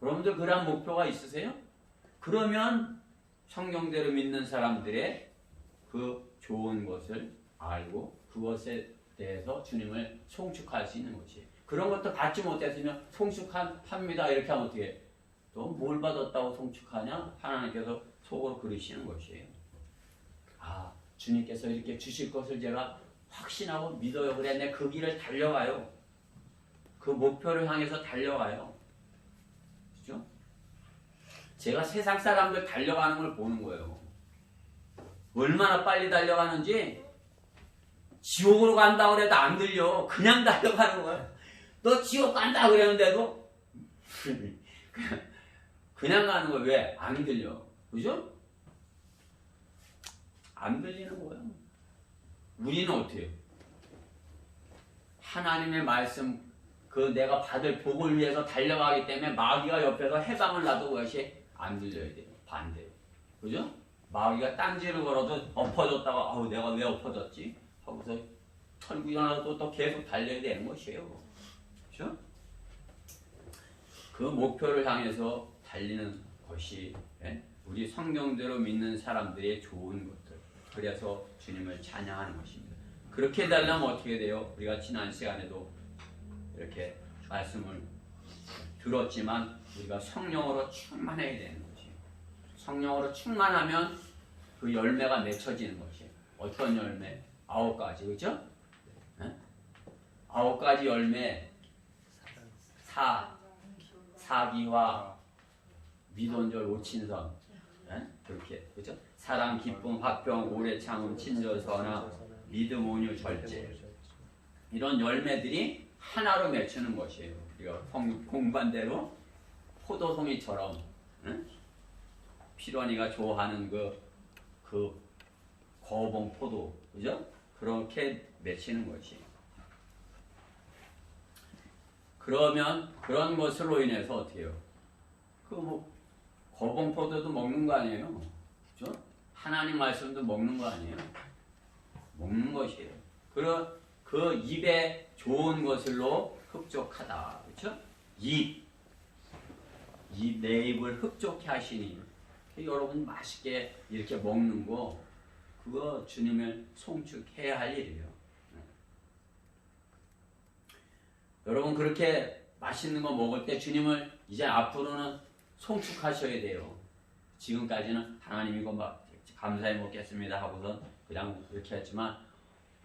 여러분들 그런 목표가 있으세요? 그러면 성경대로 믿는 사람들의 그 좋은 것을 알고 그것에 대해서 주님을 송축할 수 있는 것이에요. 그런 것도 받지 못했으면 송축합니다 이렇게 하면 어떻게 해? 또 뭘 받았다고 송축하냐? 하나님께서 속으로 그러시는 것이에요. 아, 주님께서 이렇게 주실 것을 제가 확신하고 믿어요. 그래, 내 그 길을 달려가요. 그 목표를 향해서 달려가요. 그죠? 제가 세상 사람들 달려가는 걸 보는 거예요. 얼마나 빨리 달려가는지 지옥으로 간다고 그래도 안 들려. 그냥 달려가는 거야. 너 지옥 간다 그랬는데도 그냥 가는 거야. 왜? 안 들려. 그죠? 안 들리는 거야. 우리는 어떻게 해요? 하나님의 말씀 그 내가 받을 복을 위해서 달려가기 때문에 마귀가 옆에서 해방을 놔도 그것이 안 들려야 돼요. 반대로. 그죠? 마귀가 딴지를 걸어도 엎어졌다가 아우 내가 왜 엎어졌지? 하고서 털고 일어나서 또 계속 달려야 되는 것이에요. 그죠? 그 목표를 향해서 달리는 것이 우리 성경대로 믿는 사람들의 좋은 것들. 그래서 주님을 찬양하는 것입니다. 그렇게 달려면 어떻게 돼요? 우리가 지난 시간에도 이렇게 말씀을 들었지만 우리가 성령으로 충만해야 되는 것이에요. 성령으로 충만하면 그 열매가 맺혀지는 것이에요. 어떤 열매? 9가지, 그렇죠? 9가지 열매, 사기와 미돈절 오친선, 그렇게, 그렇죠? 사랑, 기쁨, 화평, 오래 참음, 친절, 선화, 믿음, 온유, 절제. 이런 열매들이 하나로 맺히는 것이에요. 우리가 공반대로 포도송이처럼 피로니가 좋아하는 그 거봉 포도, 그죠? 그렇게 맺히는 것이에요. 그러면 그런 것으로 인해서 어떻게 해요? 거봉 포도도 먹는 거 아니에요? 그죠? 하나님 말씀도 먹는 거 아니에요? 먹는 것이에요. 그 입에 좋은 것을로 흡족하다. 그렇죠? 내 입을 흡족해 하시니 여러분 맛있게 이렇게 먹는 거 그거 주님을 송축해야 할 일이에요. 여러분 그렇게 맛있는 거 먹을 때 주님을 이제 앞으로는 송축하셔야 돼요. 지금까지는 하나님 이거 막 감사히 먹겠습니다 하고서 그냥 이렇게 했지만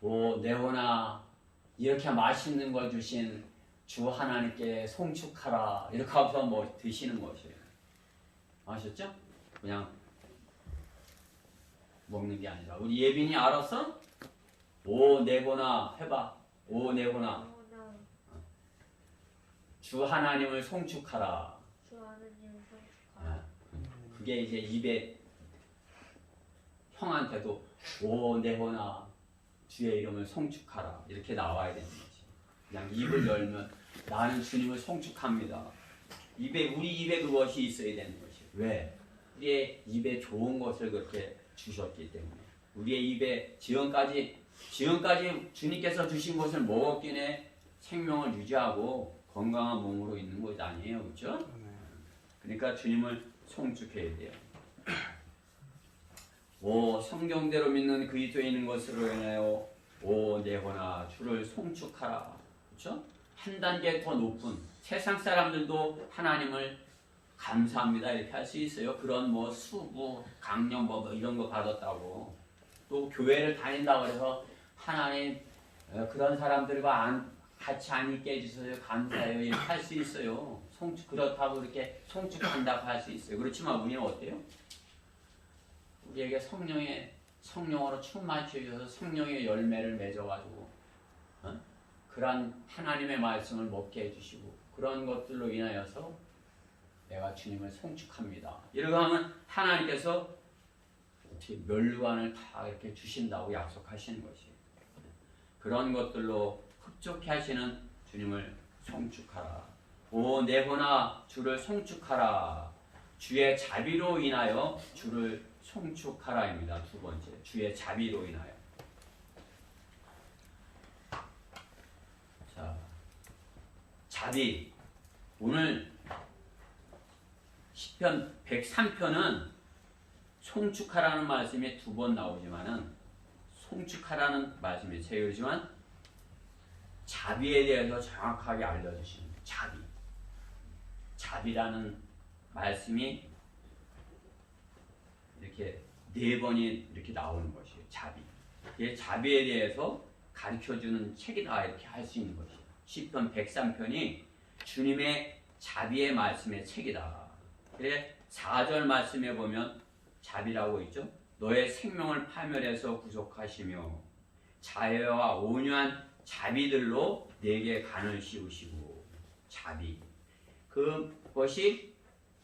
네오나 이렇게 맛있는 걸 주신 주 하나님께 송축하라 이렇게 하고서 뭐 드시는 것이에요. 아셨죠? 그냥 먹는 게 아니라 우리 예빈이 알았어? 네고나 해봐. 네고나 주 하나님을 송축하라. 주 하나님을 송축하라. 그게 이제 입에 형한테도 네고나 주의 이름을 송축하라 이렇게 나와야 되는 거지. 그냥 입을 열면 나는 주님을 송축합니다. 우리 입에 그것이 있어야 되는 것이. 왜? 우리의 입에 좋은 것을 그렇게 주셨기 때문에. 우리의 입에 지금까지 주님께서 주신 것을 먹었기에 생명을 유지하고 건강한 몸으로 있는 것 아니에요, 그렇죠? 그러니까 주님을 송축해야 돼요. 성경대로 믿는 그리스도인인 것으로 인하여 네거나 주를 송축하라. 그렇죠? 한 단계 더 높은 세상 사람들도 하나님을 감사합니다 이렇게 할 수 있어요. 그런 수부, 강령 이런 거 받았다고. 또 교회를 다닌다고 해서 하나님 그런 사람들과 같이 안 있게 해주셔서 감사해요 이렇게 할 수 있어요. 그렇다고 이렇게 송축한다고 할 수 있어요. 그렇지만 우리는 어때요? 우리에게 성령으로 충만시켜줘서 성령의 열매를 맺어가지고 그런 하나님의 말씀을 먹게 해주시고 그런 것들로 인하여서 내가 주님을 송축합니다. 이러고 하면 하나님께서 멸류관을 다 이렇게 주신다고 약속하시는 것이에요. 그런 것들로 흡족해 하시는 주님을 송축하라. 네거나 주를 송축하라. 주의 자비로 인하여 주를 송축하라입니다. 두 번째, 주의 자비로 인하여. 자, 자비. 오늘 시편 103편은 송축하라는 말씀이 2번 나오지만은 송축하라는 말씀이 세우지만 자비에 대해서 정확하게 알려주시는 거예요. 자비. 자비라는 말씀이 이렇게 4번이 이렇게 나오는 것이에요. 자비. 그 자비에 대해서 가르쳐주는 책이다 이렇게 할 수 있는 것이에요. 시편 103편이 주님의 자비의 말씀의 책이다. 그래 4절 말씀에 보면 자비라고 있죠. 너의 생명을 파멸해서 구속하시며 자애와 온유한 자비들로 내게 간을 씌우시고 자비. 그것이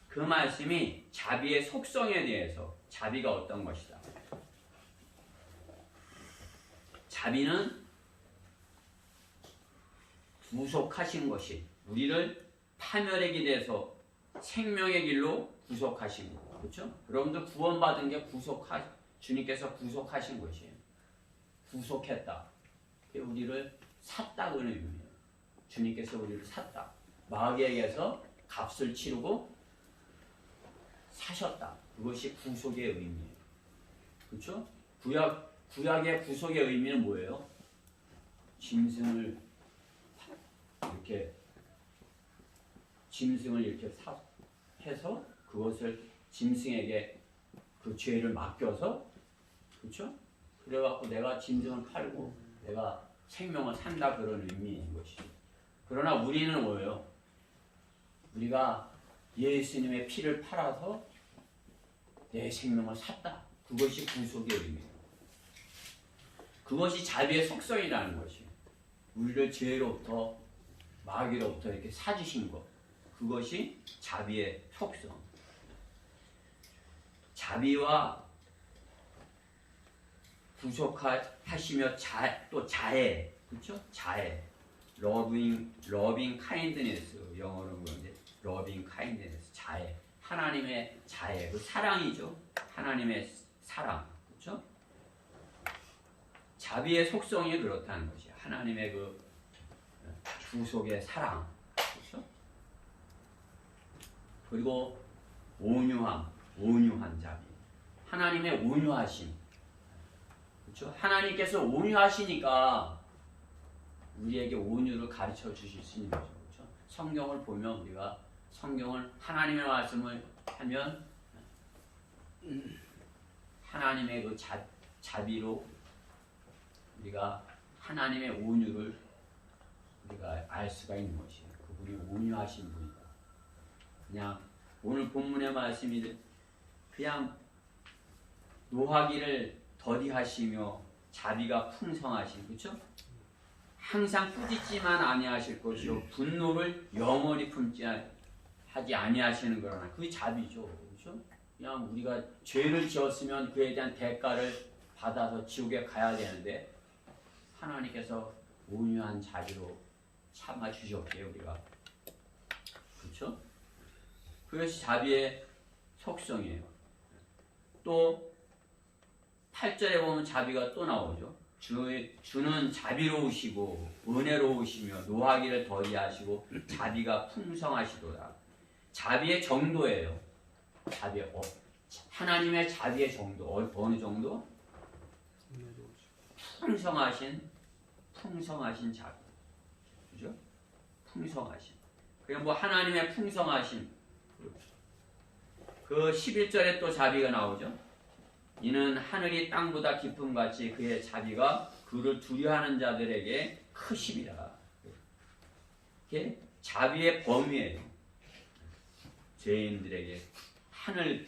그 말씀이 자비의 속성에 대해서 자비가 어떤 것이다. 자비는 구속하신 것이 우리를 파멸의 길에서 생명의 길로 구속하신 것. 그렇죠? 여러분들 구원받은 게 주님께서 구속하신 것이에요. 구속했다. 우리를 샀다 그런 의미예요. 주님께서 우리를 샀다. 마귀에게서 값을 치르고 사셨다. 그것이 구속의 의미예요. 그렇죠? 구약의 구속의 의미는 뭐예요? 짐승을 이렇게 해서 그것을 짐승에게 그 죄를 맡겨서, 그렇죠? 그래갖고 내가 짐승을 팔고 내가 생명을 산다 그런 의미인 것이죠. 그러나 우리는 뭐예요? 우리가 예수님의 피를 팔아서 내 생명을 샀다. 그것이 구속의 의미예요. 그것이 자비의 속성이라는 것이에요. 우리를 죄로부터 마귀로부터 이렇게 사주신 것. 그것이 자비의 속성. 자비와 구속하시며 또 자애, 그렇죠? 자애, loving kindness 영어로 그런데 loving kindness 자애, 하나님의 자애, 그 사랑이죠. 하나님의 사랑, 그렇죠? 자비의 속성이 그렇다는 것이 하나님의 그 구속의 사랑, 그렇죠? 그리고 온유한 자비, 하나님의 온유하심, 그렇죠? 하나님께서 온유하시니까 우리에게 온유를 가르쳐 주실 수 있는 거죠, 그렇죠? 성경을 보면 우리가 성경을 하나님의 말씀을 하면 하나님의 그 자비로 우리가 하나님의 온유를 우리가 알 수가 있는 것이에요. 그분이 온유하신 분이다. 그냥 오늘 본문의 말씀이 그냥 노하기를 더디하시며 자비가 풍성하신, 그렇죠? 항상 꾸짖지만 아니하실 것이요 분노를 영원히 품지 하지 아니하시는 거라나 그게 자비죠, 그렇죠? 그냥 우리가 죄를 지었으면 그에 대한 대가를 받아서 지옥에 가야 되는데 하나님께서 온유한 자비로 참아 주셨기에 우리가, 그렇죠? 그것이 자비의 속성이에요. 또 8절에 보면 자비가 또 나오죠. 주는 자비로우시고 은혜로우시며 노하기를 더디하시고 자비가 풍성하시도다. 자비의 정도예요. 하나님의 자비의 정도 어느 정도? 풍성하신 자비, 그죠? 풍성하신. 그냥 뭐 하나님의 풍성하신. 그 11절에 또 자비가 나오죠. 이는 하늘이 땅보다 깊음 같이 그의 자비가 그를 두려워하는 자들에게 크심이라. 이게 자비의 범위예요. 죄인들에게 하늘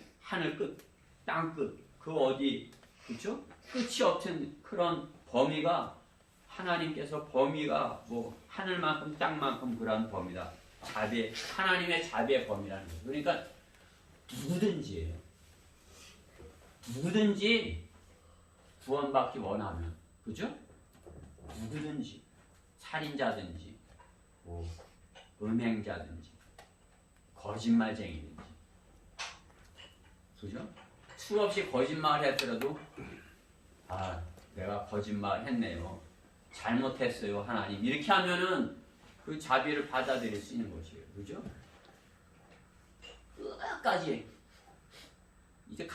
끝, 땅 끝, 그 어디, 그렇죠? 끝이 없는 그런 범위가 하나님께서 범위가 뭐 하늘만큼 땅만큼 그런 범위다. 하나님의 자비의 범위라는 거예요. 그러니까 누구든지 구원받기 원하면, 그죠? 누구든지 살인자든지 뭐 음행자든지 거짓말쟁이든지, 그죠? 수없이 거짓말을 했더라도 내가 거짓말 했네요, 잘못했어요 하나님, 이렇게 하면은 그 자비를 받아들일 수 있는 것이에요, 그죠? 끝까지 이제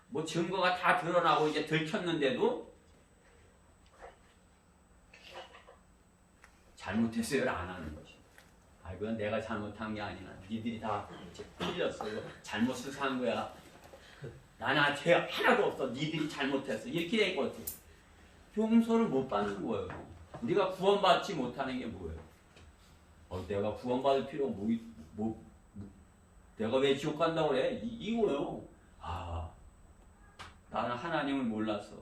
뭐 증거가 다 드러나고 이제 들켰는데도 잘못했어요를 안 하는 거지. 아, 이건 내가 잘못한 게 아니야. 니들이 다 이제 틀렸어요. 잘못 수사한 거야. 나는 죄 하나도 없어. 니들이 잘못했어. 이렇게 되니까 어떻게? 용서를 못 받는 거예요. 네가 구원받지 못하는 게 뭐예요? 내가 구원받을 필요가 내가 왜 지옥 간다고 그래? 이거요. 나는 하나님을 몰랐어.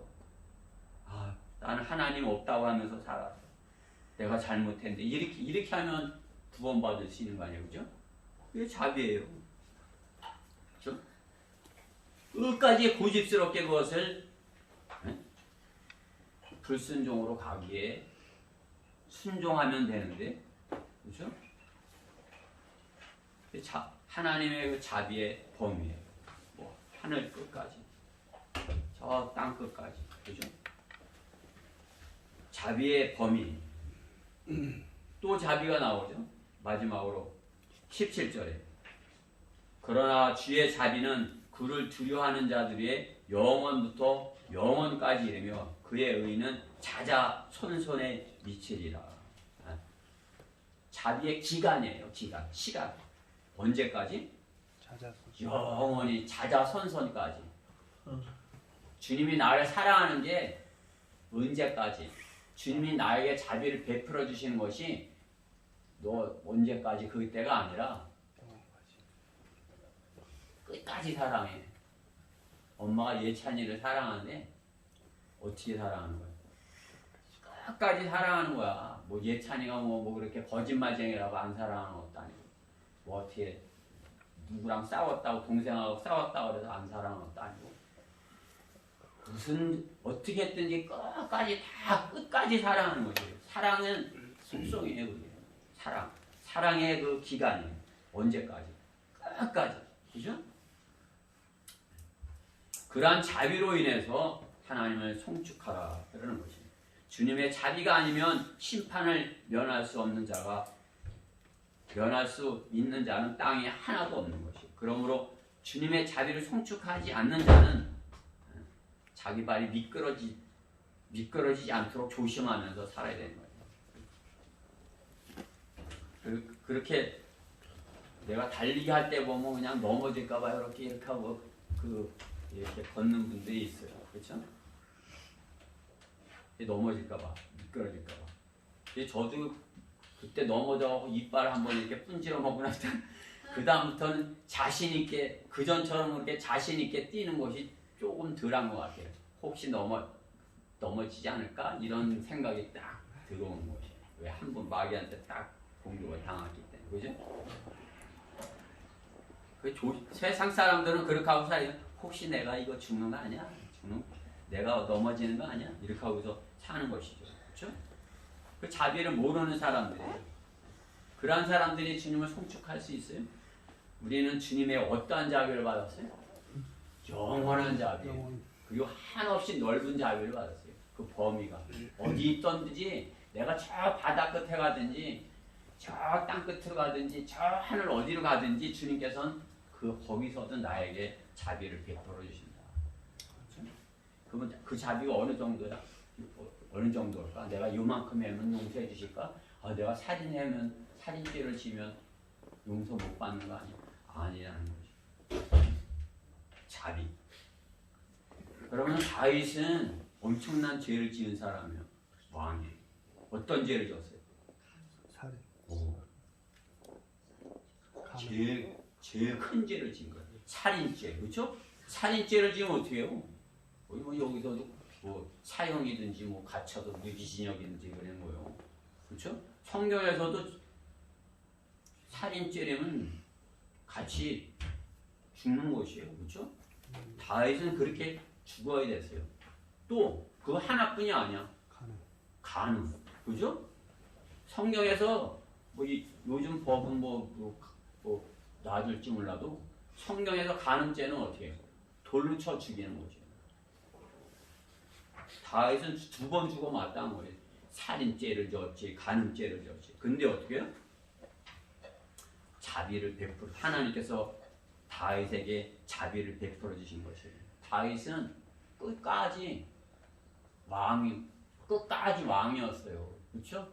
나는 하나님 없다고 하면서 살았어. 내가 잘못했는데 이렇게 하면 구원받을 수 있는 거 아니에요, 그죠? 그게 자비예요. 그죠? 끝까지 고집스럽게 그것을 불순종으로 가기에 순종하면 되는데, 그죠? 하나님의 그 자비의 범위예요. 뭐 하늘 끝까지, 저 땅 끝까지, 그죠? 자비의 범위. 또 자비가 나오죠. 마지막으로 17절에 그러나 주의 자비는 그를 두려워하는 자들의 영원부터 영원까지 이르며 그의 의는 자자손손에 미치리라. 자비의 기간이에요. 기간, 시간. 언제까지? 영원히 자자손손까지. 주님이 나를 사랑하는 게 언제까지? 주님이 나에게 자비를 베풀어 주시는 것이 너 언제까지 그때가 아니라 끝까지 사랑해. 엄마가 예찬이를 사랑하는데 어떻게 사랑하는 거야? 끝까지 사랑하는 거야. 뭐 예찬이가 뭐 그렇게 거짓말쟁이라고 안 사랑하는 것도 아니고 뭐 어떻게 누구랑 싸웠다고 동생하고 싸웠다고 그래서 안 사랑하는 것도 아니고 무슨 어떻게 했든지 끝까지 사랑하는 거지. 사랑은 속성이에요. 그게. 사랑의 그 기간이 언제까지? 끝까지. 그죠? 그러한 자비로 인해서 하나님을 송축하라 그러는 것입니다. 주님의 자비가 아니면 심판을 면할 수 없는 면할 수 있는 자는 땅에 하나도 없는 것이에요. 그러므로 주님의 자비를 송축하지 않는 자는 자기 발이 미끄러지지 않도록 조심하면서 살아야 되는 거예요. 그렇게 내가 달리기 할 때 보면 그냥 넘어질까봐 이렇게 하고 이렇게 걷는 분들이 있어요. 그렇죠? 넘어질까봐, 미끄러질까봐. 저도 그때 넘어져서 이빨 한번 이렇게 분질러 먹고 나서 그 다음부터는 자신 있게 그 전처럼 그렇게 자신 있게 뛰는 것이 조금 덜한 것 같아요. 혹시 넘어지지 않을까 이런 생각이 딱 들어오는 것이. 왜 한 번 마귀한테 딱 공격을 당했기 때문에, 그죠? 세상 사람들은 그렇게 하고 살아요. 혹시 내가 이거 죽는 거 아니야? 내가 넘어지는 거 아니야? 이렇게 하고서 사는 것이죠. 그렇죠? 그 자비를 모르는 사람들이에요. 그러한 사람들이 주님을 송축할 수 있어요? 우리는 주님의 어떠한 자비를 받았어요? 영원한 자비. 그리고 한없이 넓은 자비를 받았어요. 그 범위가 어디 있던지 내가 저 바다 끝에 가든지 저 땅 끝으로 가든지 저 하늘 어디로 가든지 주님께서는 거기서도 나에게 자비를 베풀어 주신다. 그렇죠? 그러면 그 자비가 어느 정도야? 어느 정도일까? 내가 요만큼 하면 용서해 주실까? 내가 살인죄를 지면 용서 못 받는 거 아니야? 아니라는 거지. 자비. 그러면 다윗은 엄청난 죄를 지은 사람이에요. 왕이. 어떤 죄를 졌어요? 살인. 제일 큰 죄를 지은 거예요. 살인죄. 그렇죠? 살인죄를 지으면 어떻게 해요? 여기서도 사형이든지 갇혀도 무기징역이든지 그런 거예요. 그렇죠? 성경에서도 살인죄라면 같이 죽는 것이에요. 그렇죠? 다윗은 그렇게 죽어야 됐어요. 또 그거 하나뿐이 아니야. 간음. 그죠? 성경에서 요즘 법은 놔둘지 몰라도 성경에서 간음죄는 어떻게 해요? 돌로 쳐 죽이는 거죠. 다윗은 2번 죽어 마땅한 거예요. 살인죄를 졌지, 간음죄를 졌지. 근데 어떻게 해요? 자비를 베풀어 하나님께서 다윗에게 자비를 베풀어 주신 것이에요. 다윗은 끝까지 왕이었어요. 그렇죠?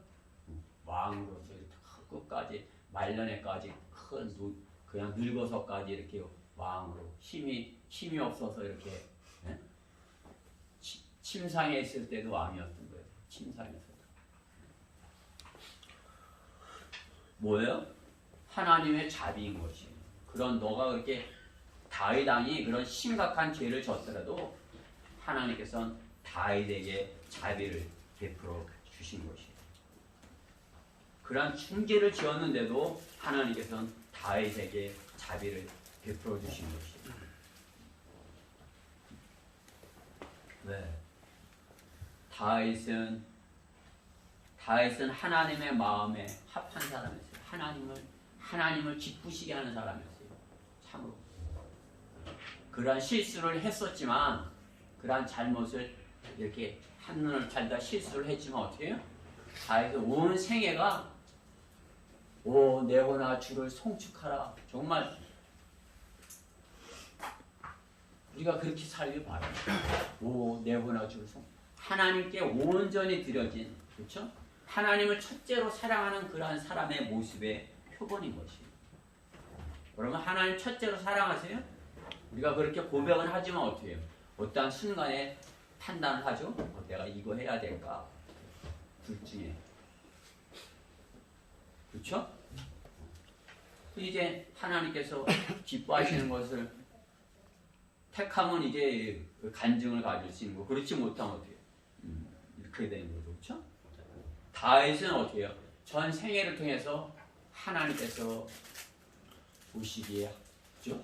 왕으로서 이렇게 끝까지 말년에까지 그냥 늙어서까지 이렇게 왕으로 힘이 없어서 이렇게 예? 침상에 있을 때도 왕이었던 거예요. 침상에서 뭐예요? 하나님의 자비인 것이. 그런 너가 그렇게 다윗 왕이 그런 심각한 죄를 졌더라도 하나님께서는 다윗에게 자비를 베풀어 주신 것이에요. 그러한 중죄를 지었는데도 하나님께서는 다윗에게 자비를 베풀어 주신 것이에요. 왜? 다윗은 하나님의 마음에 합한 사람이었어요. 하나님을 기쁘시게 하는 사람이었어요. 참으로. 그러한 실수를 했었지만, 그러한 잘못을 이렇게 한눈을 팔다 실수를 했지만 어떻게 해요? 다윗은 온 생애가 내 혼아 주를 송축하라. 정말 우리가 그렇게 살길 바랍니다. 내 혼아 주를 하나님께 온전히 드려진, 그렇죠? 하나님을 첫째로 사랑하는 그러한 사람의 모습의 표본인 것이에요. 그러면 하나님 첫째로 사랑하세요? 우리가 그렇게 고백은 하지만 어떻게 해요? 어떠한 순간에 판단을 하죠? 내가 이거 해야 될까? 둘 중에. 그렇죠? 이제 하나님께서 기뻐하시는 것을 택하면 이제 그 간증을 가질 수 있는 거. 그렇지 못하면 어떻게 해요? 이렇게 되는 거죠. 그렇죠? 다윗은 어떻게 해요? 전 생애를 통해서 하나님께서 보시기에 그렇죠?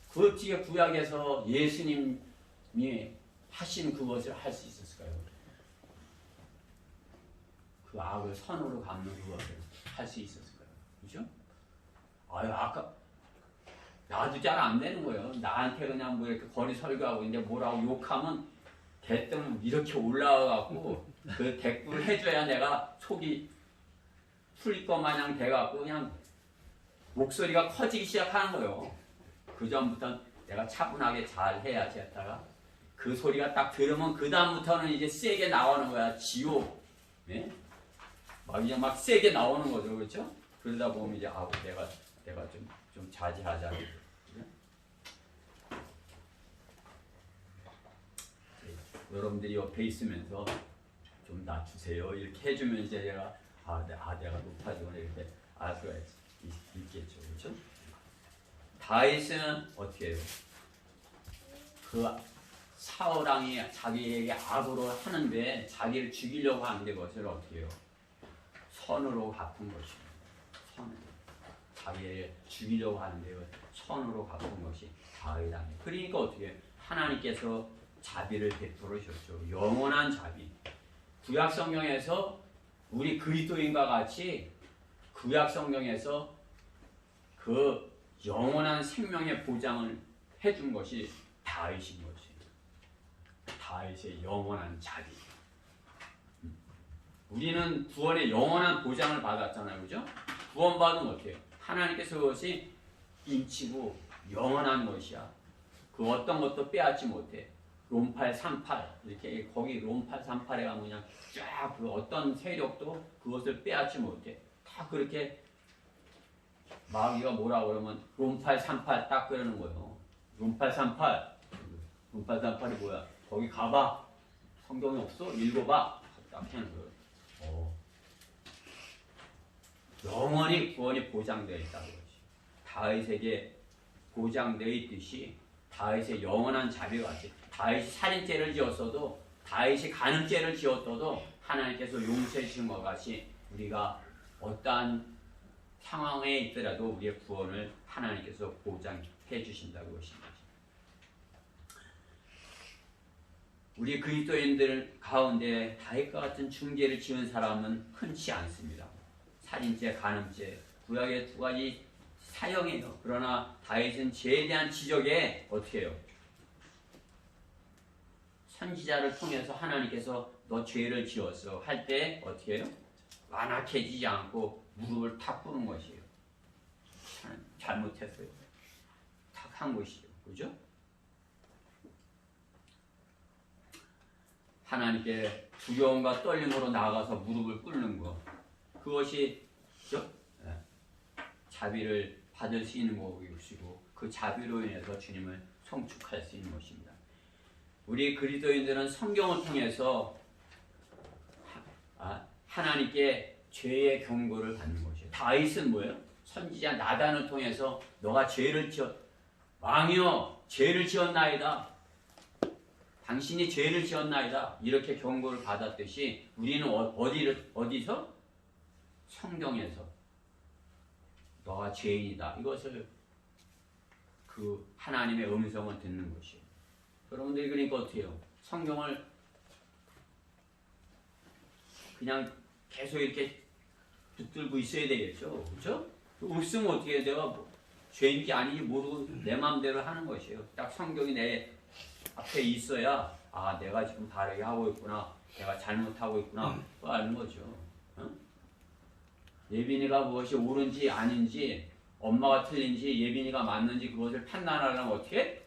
그 뒤에 구약에서 예수님이 하신 그것을 할 수 있었을까요? 그 악을 선으로 갚는 그것을 할 수 있었을까요? 그죠? 아까 나도 잘 안 되는 거예요. 나한테 그냥 뭐 이렇게 거리 설교하고 이제 뭐라고 욕하면 대뜸 이렇게 올라와갖고 그 댓글을 해줘야 내가 속이 풀릴 것 마냥 돼갖고 그냥 목소리가 커지기 시작하는 거예요. 그 전부터는 내가 차분하게 잘 해야지 했다가 그 소리가 딱 들으면 그 다음부터는 이제 세게 나오는 거야. 지옥. 예? 그냥 막 세게 나오는 거죠. 그렇죠? 그러다 보면 이제 내가 좀 자제하자. 여러분들이 옆에 있으면서 좀 낮추세요. 이렇게 해주면 이제 내가 내가 높아지거나 이렇게 알 수가 있겠죠. 그렇죠? 다윗은 어떻게 해요? 그 사울 왕이 자기에게 악으로 하는데 자기를 죽이려고 하는데 그것을 어떻게 해요? 선으로 갚은 것이에요. 선으로. 자기를 죽이려고 하는데 선으로 갚은 것이 다윗 왕이에요. 그러니까 어떻게 해요? 하나님께서 자비를 베풀으셨죠. 영원한 자비. 구약 성경에서 우리 그리스도인과 같이 구약 성경에서 그 영원한 생명의 보장을 해준 것이 다윗인 것이에요. 다윗의 영원한 자비. 우리는 구원의 영원한 보장을 받았잖아요. 그죠? 구원받으면 어때요? 하나님께서 그것이 인치고 영원한 것이야. 그 어떤 것도 빼앗지 못해. 롬팔 38 이렇게 거기 롬팔 38에 가면 그냥 쫙 그 어떤 세력도 그것을 빼앗지 못해. 다 그렇게 마귀가 뭐라 그러면 롬팔 38 딱 그러는 거예요. 롬팔 38이 뭐야? 거기 가봐. 성경이 없어? 읽어봐. 딱 하는 거예요. 영원히 구원이 보장되어 있다는 거지. 다윗에게 보장되어 있듯이 다윗의 영원한 자비와 같이 다윗이 살인죄를 지었어도 다윗이 간음죄를 지었어도 하나님께서 용서해 주신 것 같이 우리가 어떠한 상황에 있더라도 우리의 구원을 하나님께서 보장해 주신다고 하십니다. 우리 그리스도인들 가운데 다윗과 같은 중죄를 지은 사람은 흔치 않습니다. 살인죄, 간음죄, 구약의 두 가지 사형이에요. 그러나 다윗은 죄에 대한 지적에 어떻게 해요? 선지자를 통해서 하나님께서 너 죄를 지었어 할 때 어떻게 해요? 완악해지지 않고 무릎을 탁 꿇는 것이에요. 잘못했어요. 한 것이죠. 그죠? 하나님께 두려움과 떨림으로 나아가서 무릎을 꿇는 것. 그것이 그죠? 자비를 받을 수 있는 것이고 그 자비로 인해서 주님을 성축할 수 있는 것입니다. 우리 그리스도인들은 성경을 통해서 하나님께 죄의 경고를 받는 것이에요. 다윗은 뭐예요? 선지자 나단을 통해서 너가 왕이여 죄를 지었나이다. 당신이 죄를 지었나이다. 이렇게 경고를 받았듯이 우리는 어디서? 성경에서 너가 죄인이다. 이것을 그 하나님의 음성을 듣는 것이에요. 여러분들이 그러니까 어떻게 해요? 성경을 그냥 계속 이렇게 붙들고 있어야 되겠죠. 그렇죠? 없으면 어떻게 해요? 내가 죄인지 아닌지 모르고 내 마음대로 하는 것이에요. 딱 성경이 내 앞에 있어야 내가 지금 바르게 하고 있구나. 내가 잘못하고 있구나. 그거 아는 거죠. 예빈이가 무엇이 옳은지 아닌지 엄마가 틀린지 예빈이가 맞는지 그것을 판단하려면 어떻게?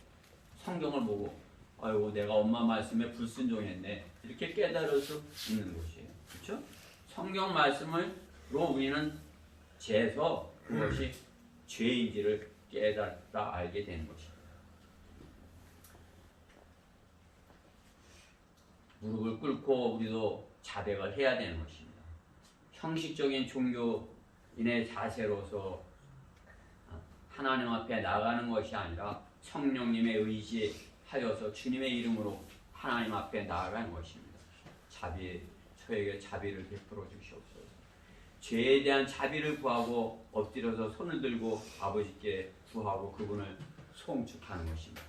성경을 보고 아이고 내가 엄마 말씀에 불순종했네. 이렇게 깨달을 수 있는 것이에요. 그렇죠? 성경 말씀으로 우리는 재서 그것이 죄인지를 깨달아 알게 되는 것입니다. 무릎을 꿇고 우리도 자백을 해야 되는 것입니다. 형식적인 종교인의 자세로서 하나님 앞에 나가는 것이 아니라 성령님의 의지하여서 주님의 이름으로 하나님 앞에 나아가는 것입니다. 저에게 자비를 베풀어 주시옵소서. 죄에 대한 자비를 구하고 엎드려서 손을 들고 아버지께 구하고 그분을 송축하는 것입니다.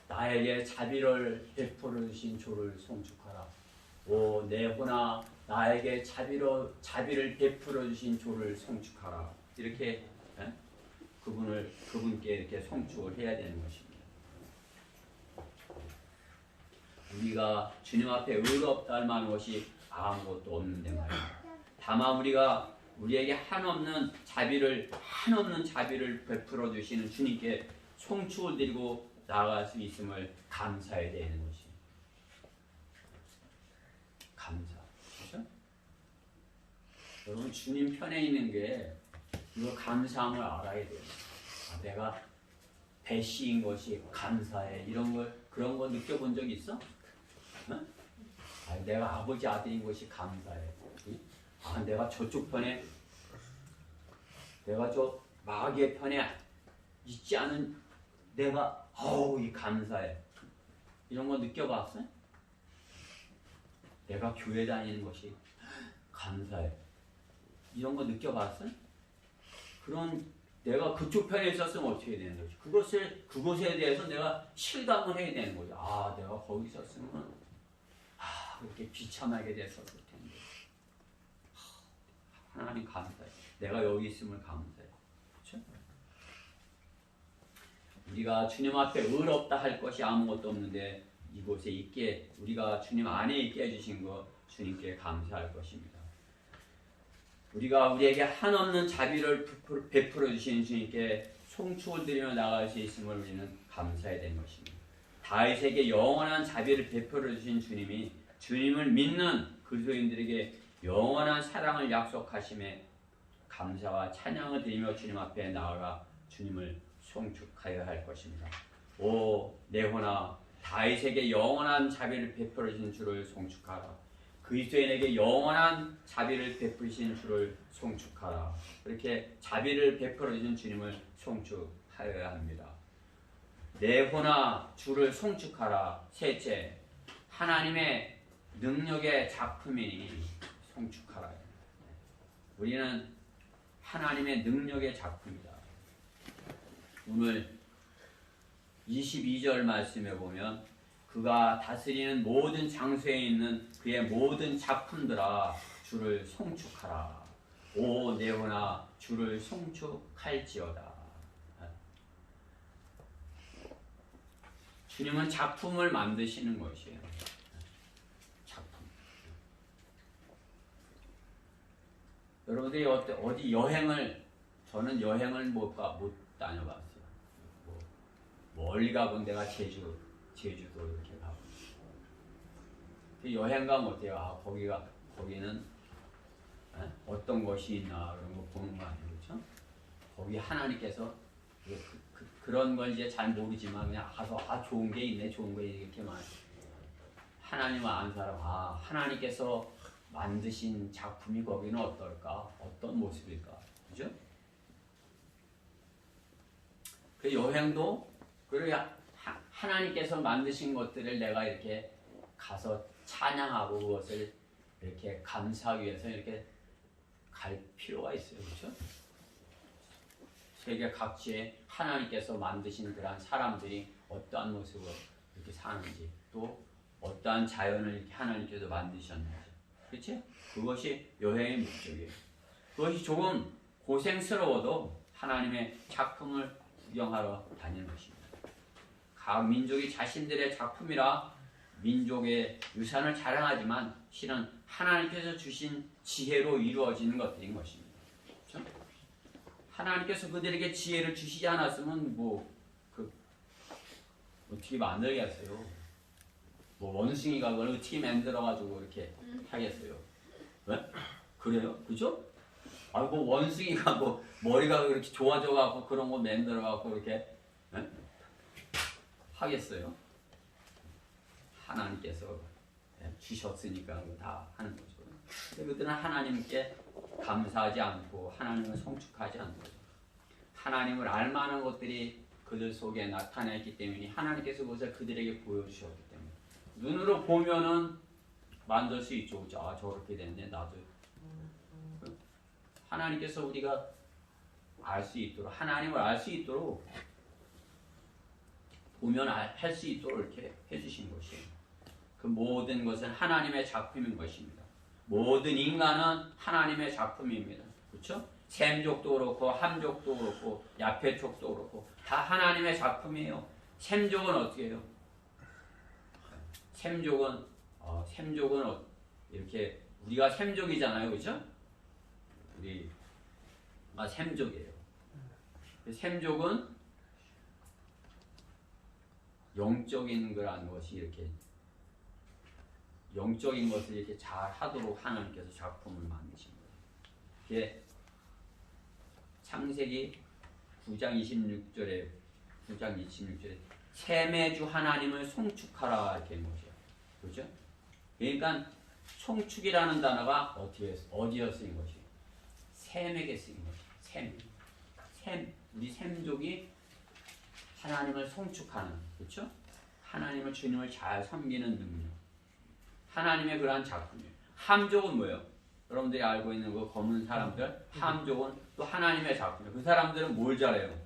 나에게 자비를 베풀어 주신 주를 송축하라. 오 내호나 나에게 자비를 베풀어 주신 주를 송축하라. 이렇게 그분께 이렇게 송축을 해야 되는 것입니다. 우리가 주님 앞에 의롭다 할 만한 것이 아무것도 없는데 말입니다. 다만 우리에게 한없는 자비를 베풀어 주시는 주님께 송축을 드리고 나아갈 수 있음을 감사해야 되는 것입니다. 감사. 그렇죠? 여러분 주님 편에 있는 게 이거 감사함을 알아야 돼요. 내가 배씨인 것이 감사해. 그런 거 느껴본 적 있어? 응? 내가 아버지 아들인 것이 감사해. 내가 저쪽 편에 내가 저 마귀의 편에 있지 않은 내가 이 감사해. 이런 거 느껴봤어요? 내가 교회 다니는 것이 감사해. 이런 거 느껴봤어요? 그런 내가 그쪽 편에 있었으면 어떻게 되는 거지? 그것에 대해서 내가 실감을 해야 되는 거죠. 내가 거기 있었으면 그렇게 비참하게 됐었을 텐데. 하나님 감사해. 내가 여기 있음을 감사해. 그렇죠? 우리가 주님 앞에 의롭다 할 것이 아무것도 없는데 이곳에 우리가 주님 안에 있게 해주신 것 주님께 감사할 것입니다. 우리가 우리에게 한없는 자비를 베풀어 주신 주님께 송축을 드리며 나갈 수 있음을 우리는 감사해야 되는 것입니다. 다윗에게 영원한 자비를 베풀어 주신 주님이 주님을 믿는 그리스도인들에게 영원한 사랑을 약속하심에 감사와 찬양을 드리며 주님 앞에 나아가 주님을 송축하여야 할 것입니다. 오 내호나 다윗에게 영원한 자비를 베풀어 주신 주를 송축하라. 그리스도인에게 영원한 자비를 베푸신 주를 송축하라. 그렇게 자비를 베풀어 주신 주님을 송축하여야 합니다. 내호나 주를 송축하라. 셋째, 하나님의 능력의 작품이니 송축하라. 우리는 하나님의 능력의 작품이다. 오늘 22절 말씀에 보면 그가 다스리는 모든 장소에 있는 그의 모든 작품들아 주를 송축하라. 오 내호나 주를 송축할지어다. 주님은 작품을 만드시는 것이에요. 작품. 여러분들이 어디 여행을 저는 여행을 못 다녀봤어요. 뭐 멀리 가본 데가 제주도 이렇게 가고. 그 여행 가면 어때요? 아 거기는 어떤 것이 있나 그런 거 보는 거 아니에요, 그렇죠? 거기 하나님께서 그런 걸 이제 잘 모르지만 그냥 가서 좋은 게 있네, 좋은 게 이렇게만 하나님을 아는 사람, 하나님께서 만드신 작품이 거기는 어떨까, 어떤 모습일까, 그죠? 그 여행도 그리고 하나님께서 만드신 것들을 내가 이렇게 가서 찬양하고 그것을 이렇게 감사하기 위해서 이렇게 갈 필요가 있어요, 그렇죠? 세계 각지에 하나님께서 만드신 그러한 사람들이 어떠한 모습으로 이렇게 사는지, 또 어떠한 자연을 이렇게 하나님께서 만드셨는지, 그렇지? 그것이 여행의 목적이에요. 그것이 조금 고생스러워도 하나님의 작품을 구경하러 다니는 것입니다. 각 민족이 자신들의 작품이라 민족의 유산을 자랑하지만 실은 하나님께서 주신 지혜로 이루어지는 것들인 것입니다. 그렇죠? 하나님께서 그들에게 지혜를 주시지 않았으면 어떻게 만들겠어요? 원숭이가 그걸 어떻게 만들어가지고 이렇게 하겠어요? 왜? 그래요? 그죠? 원숭이가 머리가 그렇게 좋아져갖고 그런 거 만들어갖고 이렇게 하겠어요? 하나님께서 주셨으니까 다 하는 거죠. 근데 그들은 하나님께 감사하지 않고 하나님을 성축하지 않는 거죠. 하나님을 알만한 것들이 그들 속에 나타났기 때문에 하나님께서 그것을 그들에게 보여주셨기 때문에 눈으로 보면은 만들 수 있죠. 그죠? 저렇게 됐네. 나도. 하나님께서 우리가 알 수 있도록, 하나님을 알 수 있도록 보면 할 수 있도록 이렇게 해주신 것이에요. 그 모든 것은 하나님의 작품인 것입니다. 모든 인간은 하나님의 작품입니다. 그렇죠? 셈족도 그렇고 함족도 그렇고 야페족도 그렇고 다 하나님의 작품이에요. 셈족은 어떻게 해요? 셈족은 이렇게 우리가 셈족이잖아요, 그렇죠? 우리가 셈족이에요. 셈족은 영적인 거라는 것이 이렇게 영적인 것을 이렇게 잘 하도록 하나님께서 작품을 만드신 거예요. 이게 창세기 9장 26절에 셈의 주 하나님을 송축하라 이렇게 한 거죠. 그렇죠? 그러니까 송축이라는 단어가 어디에 쓰인 것이? 셈에게 쓰인 거죠. 우리 셈족이 하나님을 송축하는, 그렇죠? 하나님을 주님을 잘 섬기는 능력. 하나님의 그러한 작품이에요. 함족은 뭐예요? 여러분들이 알고 있는 그 검은 사람들, 함족은 또 하나님의 작품이에요. 그 사람들은 뭘 잘해요?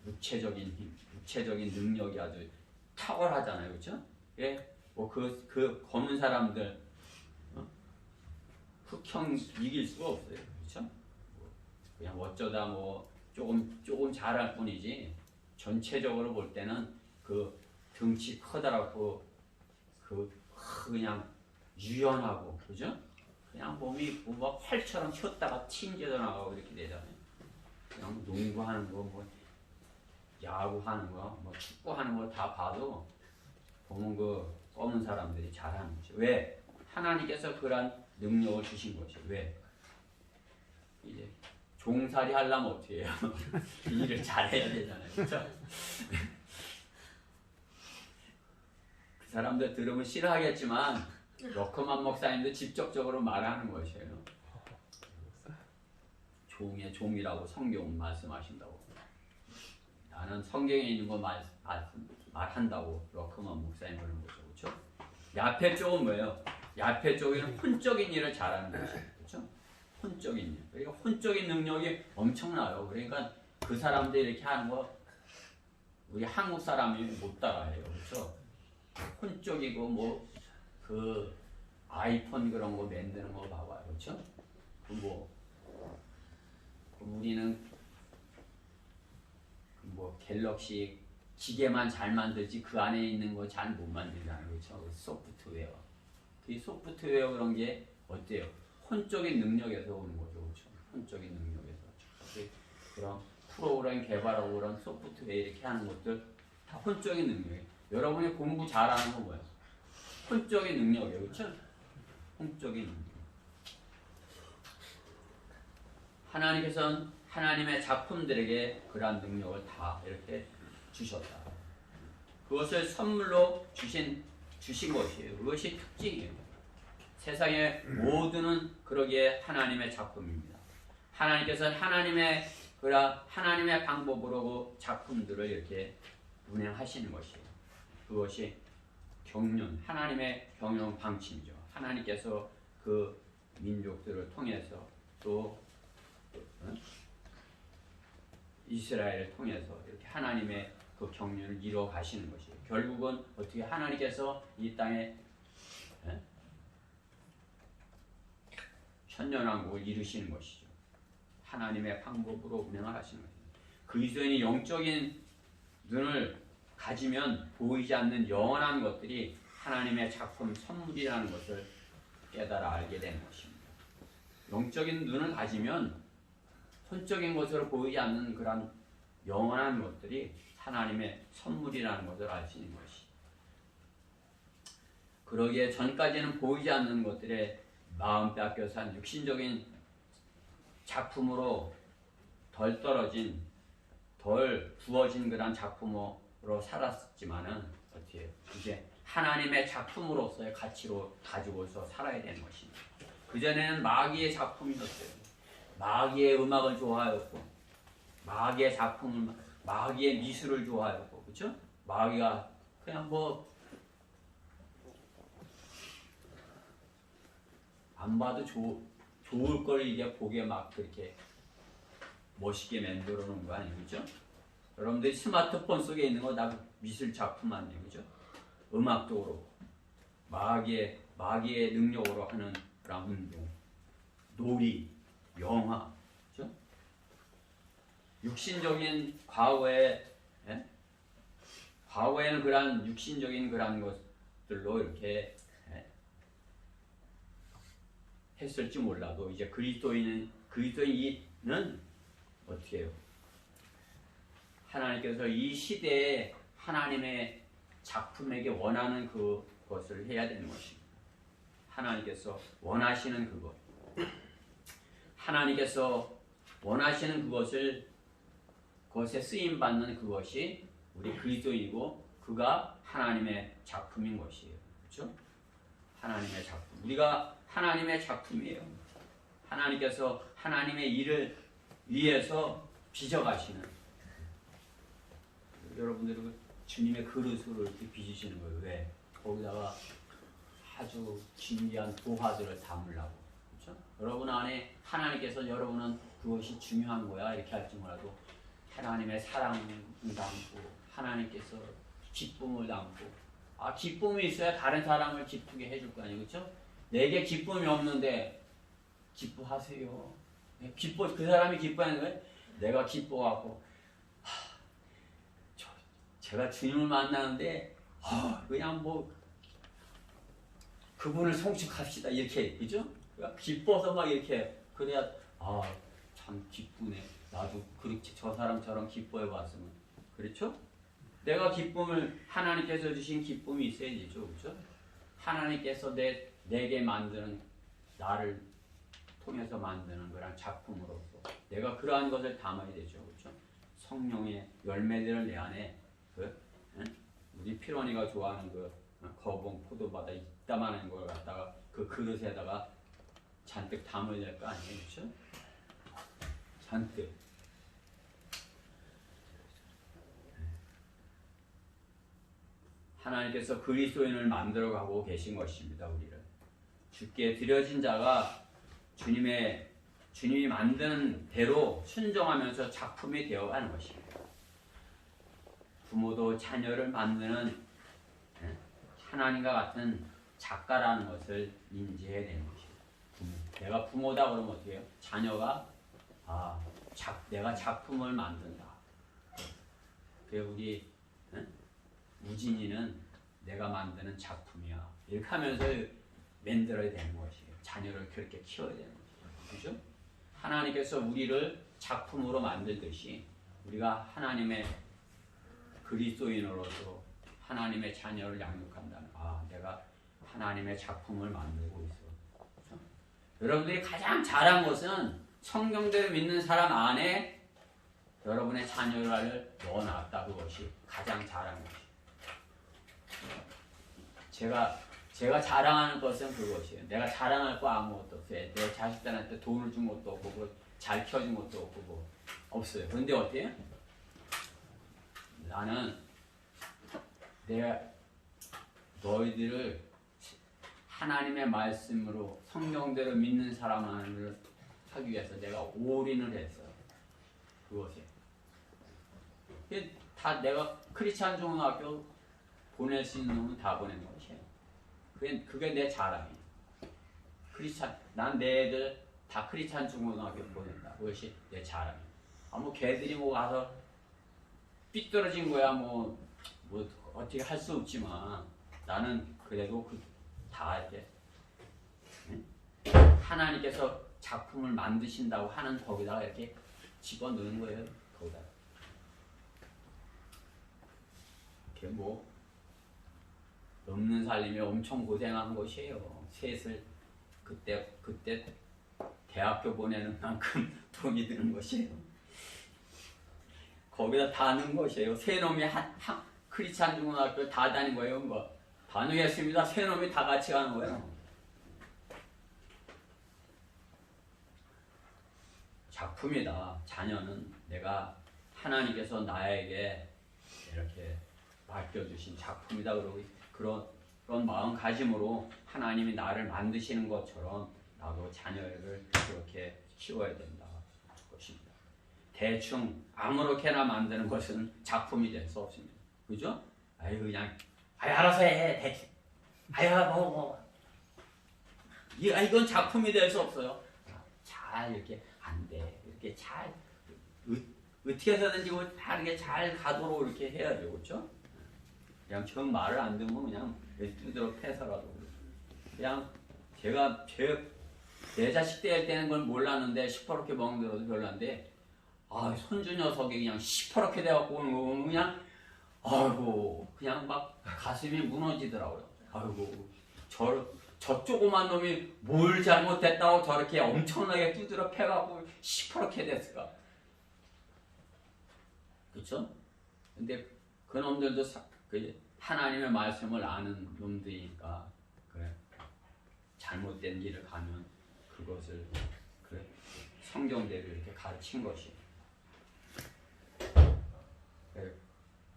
육체적인 힘, 육체적인 능력이 아주 탁월하잖아요, 그렇죠? 예, 그 검은 사람들 흑형 이길 수가 없어요, 그렇죠? 그냥 어쩌다 조금 잘할 뿐이지 전체적으로 볼 때는 그 등치 커다랗고 그냥 유연하고, 그죠? 그냥 몸이 활처럼 튀었다가 튕겨져 나가고 이렇게 되잖아요. 그냥 농구하는 거, 야구하는 거, 축구하는 거 다 봐도 보면 그 검은 사람들이 잘하는 거죠. 왜? 하나님께서 그런 능력을 주신 것이. 왜? 이제 종살이 하려면 어떻게 해요? 일을 잘해야 되잖아요. 그렇죠? 그 사람들 들으면 싫어하겠지만 러커만 목사님도 직접적으로 말하는 것이에요. 종의 종이라고 성경은 말씀하신다고. 나는 성경에 있는 거 말한다고 러커만 목사님 그러는 거죠. 그렇죠? 야페 쪽은 뭐예요? 야페 쪽에는 혼적인 일을 잘하는 것이에요. 그렇죠? 혼적인 일. 그러니까 혼적인 능력이 엄청나요. 그러니까 그 사람들이 이렇게 하는 거 우리 한국 사람이 못 따라해요. 그렇죠? 혼적이고 그 아이폰 그런 거 만드는 거 봐봐요. 그렇죠? 우리는 갤럭시 기계만 잘 만들지 그 안에 있는 거 잘 못 만들잖아요. 그렇죠? 소프트웨어. 이 소프트웨어 그런 게 어때요? 혼적인 능력에서 오는 거죠. 그렇죠? 혼적인 능력에서. 그럼 프로그램 개발하고 그런 소프트웨어 이렇게 하는 것들 다 혼적인 능력이에요. 여러분이 공부 잘하는 건 뭐예요? 혼적인 능력이에요. 그렇죠? 혼적인 능력. 하나님께서는 하나님의 작품들에게 그러한 능력을 다 이렇게 주셨다. 그것을 선물로 주신 것이에요. 그것이 특징이에요. 세상의 모두는 그러기에 하나님의 작품입니다. 하나님께서는 하나님의 방법으로 그 작품들을 이렇게 운행하시는 것이에요. 그것이 하나님의 경륜 방침이죠. 하나님께서 그 민족들을 통해서 또 이스라엘을 통해서 이렇게 하나님의 그 경륜을 이루어 가시는 것이에요. 결국은 어떻게 하나님께서 이 땅에 천년왕국을 이루시는 것이죠. 하나님의 방법으로 운행을 하시는 것입니다. 그리스도인이 영적인 눈을 가지면 보이지 않는 영원한 것들이 하나님의 작품 선물이라는 것을 깨달아 알게 되는 것입니다. 영적인 눈을 가지면 혼적인 것으로 보이지 않는 그런 영원한 것들이 하나님의 선물이라는 것을 알 수 있는 것이. 그러기에 전까지는 보이지 않는 것들의 마음 빼앗겨서 한 육신적인 작품으로 덜 떨어진, 덜 부어진 그런 작품으로 살았지만은 어떻게 이제 하나님의 작품으로서의 가치로 가지고서 살아야 되는 것입니다. 그전에는 마귀의 작품이었어요. 마귀의 음악을 좋아하였고, 마귀의 작품을, 마귀의 미술을 좋아하였고, 그렇죠? 마귀가 그냥 안 봐도 좋을 걸 이게 보게 막 그렇게 멋있게 만들어 놓은 거 아니에요, 그렇죠? 여러분들이 스마트폰 속에 있는 거 다 미술 작품 아니에요, 그렇죠? 음악도 그렇고, 마귀의 능력으로 하는 그런 운동, 놀이, 영화, 그렇죠? 육신적인 과거에는 그러한 육신적인 그런 것들로 이렇게 했을지 몰라도 이제 그리스도인은 어떻게 해요? 하나님께서 이 시대에 하나님의 작품에게 원하는 그것을 해야 되는 것입니다. 하나님께서 원하시는 그것, 하나님께서 원하시는 그것에 쓰임 받는 그것이 우리 그리스도이고 그가 하나님의 작품인 것이에요. 그렇죠? 하나님의 작품. 우리가 하나님의 작품이에요. 하나님께서 하나님의 일을 위해서 빚어가시는, 여러분들은 주님의 그릇으로 이렇게 빚으시는 거예요. 왜? 거기다가 아주 진귀한 도화들을 담으려고. 그렇죠? 여러분 안에 하나님께서 여러분은 그것이 중요한 거야 이렇게 할지 몰라도 하나님의 사랑을 담고 하나님께서 기쁨을 담고, 기쁨이 있어야 다른 사람을 기쁘게 해줄 거 아니에요. 그렇죠? 내게 기쁨이 없는데 기뻐하세요. 그 사람이 기뻐하는 거예요. 내가 기뻐하고 제가 주님을 만나는데 그냥 그분을 송축합시다 이렇게, 그죠? 기뻐서 막 이렇게 그래야 참 기쁘네. 나도 그렇게 저 사람처럼 기뻐해 봤으면. 그렇죠? 내가 기쁨을, 하나님께서 주신 기쁨이 있어야지죠. 그렇죠? 하나님께서 내게 만드는, 나를 통해서 만드는 그런 작품으로서 내가 그러한 것을 담아야 되죠. 그렇죠? 성령의 열매들을 내 안에 우리 피로니가 좋아하는 거봉 포도바다 이따만한 걸 갖다가 그 그릇에다가 잔뜩 담아야 될 거 아니에요. 그렇죠? 잔뜩. 하나님께서 그리스도인을 만들어가고 계신 것입니다. 우리를 주께 드려진 자가 주님이 만든 대로 순종하면서 작품이 되어가는 것입니다. 부모도 자녀를 만드는 하나님과 같은 작가라는 것을 인지해야 되는 것입니다. 내가 부모다 그러면 어떻게 해요? 자녀가 내가 작품을 만든다. 그래 우리 우진이는 내가 만드는 작품이야. 이렇게 하면서 만들어야 되는 것이에요. 자녀를 그렇게 키워야 되는 것이에요. 그죠? 하나님께서 우리를 작품으로 만들듯이 우리가 하나님의 그리스도인으로서 하나님의 자녀를 양육한다는, 내가 하나님의 작품을 만들고 있어. 그렇죠? 여러분들이 가장 잘한 것은 성경대로 믿는 사람 안에 여러분의 자녀를 넣어놨다. 그것이 가장 잘한 것이. 제가 자랑하는 것은 그것이에요. 내가 자랑할 거 아무것도 없어요. 내 자식들한테 돈을 준 것도 없고, 잘 키워준 것도 없고, 없어요. 그런데 어때요? 나는 너희들을 하나님의 말씀으로 성경대로 믿는 사람을 하기 위해서 내가 올인을 했어요. 그것에. 다 내가 크리스찬 중학교 보낼 수 있는 놈은 다 보낸 것이에요. 그게 내 자랑이에요. 난 내 애들 다 크리스찬 중학교 보낸다. 그것이 내 자랑이에요. 뭐 걔들이 가서 삐뚤어진 거야 뭐 어떻게 할 수 없지만 나는 그래도 다 이렇게 하나님께서 작품을 만드신다고 하는 거기다가 이렇게 집어넣는 거예요. 거기다. 이렇게 없는 살림에 엄청 고생한 것이에요. 셋을 그때 대학교 보내는 만큼 돈이 드는 것이에요. 거기다 다 넣은 것이에요. 세 놈이 크리스찬 중학교 다 다닌 거예요. 다니겠습니다. 세 놈이 다 같이 가는 거예요. 작품이다. 자녀는 내가 하나님께서 나에게 이렇게 맡겨주신 작품이다. 그러고 그런 마음가짐으로 하나님이 나를 만드시는 것처럼 나도 자녀를 그렇게 키워야 된다. 것입니다. 대충 아무렇게나 만드는 것은 작품이 될 수 없습니다. 그죠? 그냥 알아서 해. 대충. 이건 작품이 될 수 없어요. 잘 이렇게 안 돼. 이렇게 잘 어떻게 해서든지 다르게 잘 가도록 이렇게 해야죠. 그렇죠? 그냥 정 말을 안 듣면 그냥 두드러 패서라도 그냥 제가 내 자식 때 때는 걸 몰랐는데 시퍼렇게 먹는 데도 별로인데 손주 녀석이 그냥 시퍼렇게 돼갖고 오는 거 보면 그냥 그냥 막 가슴이 무너지더라고요. 저 조그만 놈이 뭘 잘못했다고 저렇게 엄청나게 두드러 패갖고 시퍼렇게 됐을까? 그렇죠? 근데 그 놈들도 하나님의 말씀을 아는 놈들이니까 그래 잘못된 길을 가면 그것을 성경대로 이렇게 가르친 것이.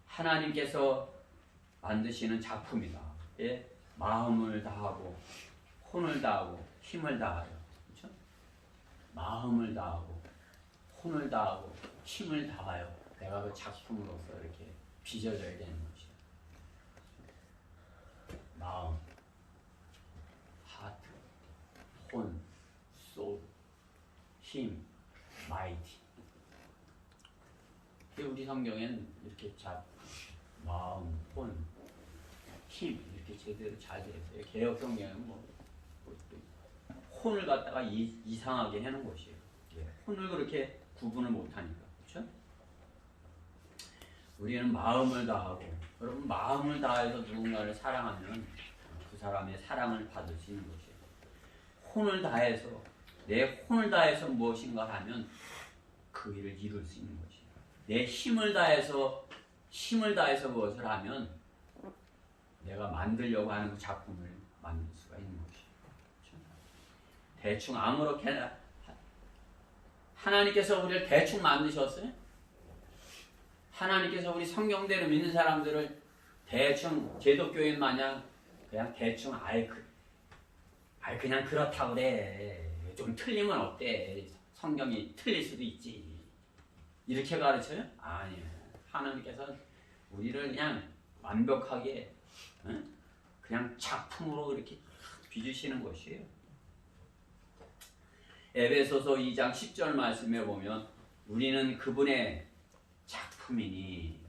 하나님께서 만드시는 작품이다. 마음을 다하고 혼을 다하고 힘을 다하여. 그렇죠? 마음을 다하고 혼을 다하고 힘을 다하여 내가 그 작품으로서 이렇게 빚어져야 되는 것이다. 마음, 하트, 혼, 소울, 힘, 마이티. 우리 성경엔 이렇게 마음, 혼, 힘 이렇게 제대로 잘 되어 있어요. 개역 성경은 혼을 갖다가 이상하게 해놓은 것이에요. 혼을 그렇게 구분을 못하니까. 그렇죠? 우리는 마음을 다하고, 여러분 마음을 다해서 누군가를 사랑하면 그 사람의 사랑을 받을 수 있는 것이에요. 혼을 다해서, 내 혼을 다해서 무엇인가 하면 그 일을 이룰 수 있는 것이에요. 내 힘을 다해서 무엇을 하면 내가 만들려고 하는 그 작품을 만들 수가 있는 것이에요. 그렇죠? 대충 아무렇게나 하나님께서 우리를 대충 만드셨어요? 하나님께서 우리 성경대로 믿는 사람들을 대충 제독교인 마냥 그냥 대충 그냥 그렇다 그래. 좀 틀리면 어때? 성경이 틀릴 수도 있지. 이렇게 가르쳐요? 아니에요. 하나님께서 우리를 그냥 완벽하게 그냥 작품으로 이렇게 빚으시는 것이에요. 에베소서 2장 10절 말씀에 보면 우리는 그분의 작품이니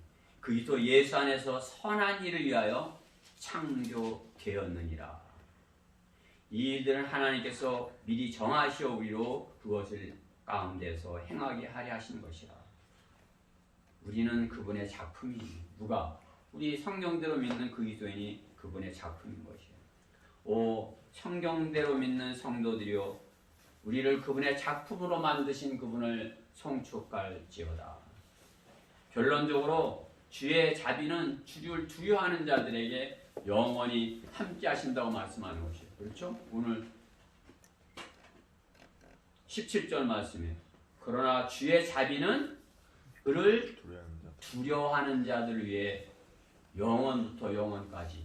그리스도 예수 안에서 선한 일을 위하여 창조되었느니라. 이 일들은 하나님께서 미리 정하시오기로 그것을 가운데서 행하게 하려 하신 것이라. 우리는 그분의 작품이 누가? 우리 성경대로 믿는 그리스도인이 그분의 작품인 것이에요. 오 성경대로 믿는 성도들이요 우리를 그분의 작품으로 만드신 그분을 송축할지어다. 결론적으로 주의 자비는 주를 두려워하는 자들에게 영원히 함께 하신다고 말씀하는 것이에요. 그렇죠? 오늘 17절 말씀에 그러나 주의 자비는 그를 두려워하는 자들 위해 영원부터 영원까지